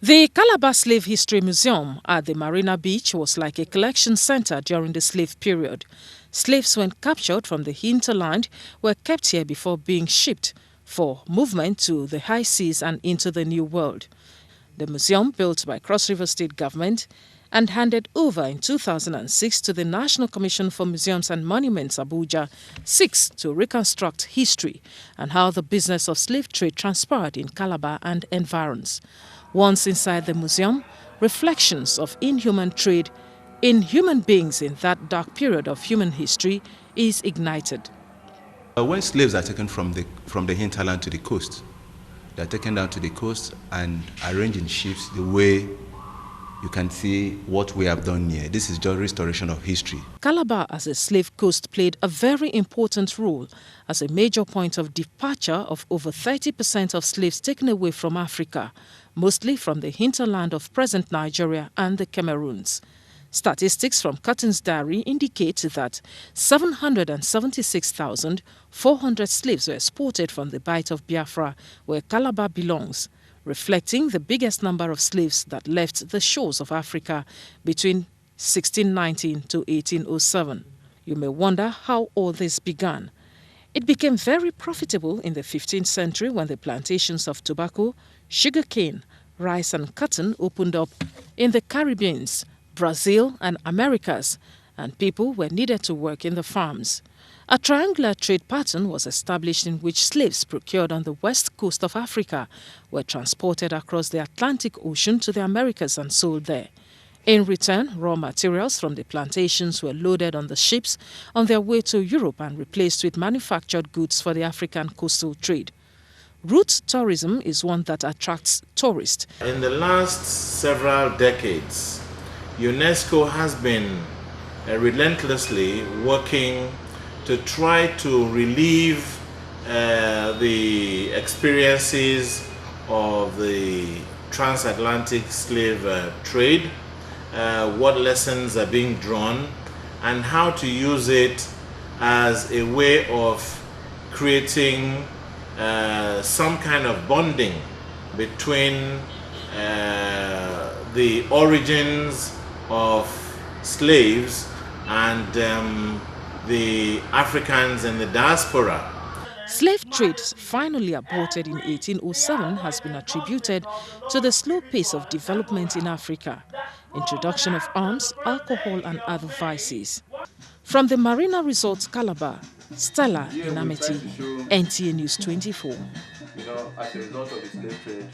The Calabar Slave History Museum at the Marina Beach was like a collection center during the slave period. Slaves, when captured from the hinterland, were kept here before being shipped for movement to the high seas and into the New World. The museum, built by Cross River State Government and handed over in 2006 to the National Commission for Museums and Monuments, Abuja, seeks to reconstruct history and how the business of slave trade transpired in Calabar and environs. Once inside the museum, reflections of inhuman trade in human beings in that dark period of human history is ignited. When slaves are taken from the hinterland to the coast, they are taken down to the coast and arranged in ships the way you can see what we have done here. This is just restoration of history. Calabar as a slave coast played a very important role as a major point of departure of over 30% of slaves taken away from Africa, mostly from the hinterland of present Nigeria and the Cameroons. Statistics from Cotton's diary indicate that 776,400 slaves were exported from the Bight of Biafra, where Calabar belongs, reflecting the biggest number of slaves that left the shores of Africa between 1619 to 1807. You may wonder how all this began. It became very profitable in the 15th century when the plantations of tobacco, sugarcane, rice and cotton opened up in the Caribbean, Brazil and Americas, and people were needed to work in the farms. A triangular trade pattern was established in which slaves procured on the west coast of Africa were transported across the Atlantic Ocean to the Americas and sold there. In return, raw materials from the plantations were loaded on the ships on their way to Europe and replaced with manufactured goods for the African coastal trade. Route tourism is one that attracts tourists. In the last several decades, UNESCO has been relentlessly working to try to relieve the experiences of the transatlantic slave trade, what lessons are being drawn, and how to use it as a way of creating some kind of bonding between the origins of slaves and the Africans in the diaspora. Slave trade, finally aborted in 1807, has been attributed to the slow pace of development in Africa, introduction of arms, alcohol and other vices. From the Marina Resorts, Calabar, Stella Inameti, NTA News 24. As a result of the slave trade,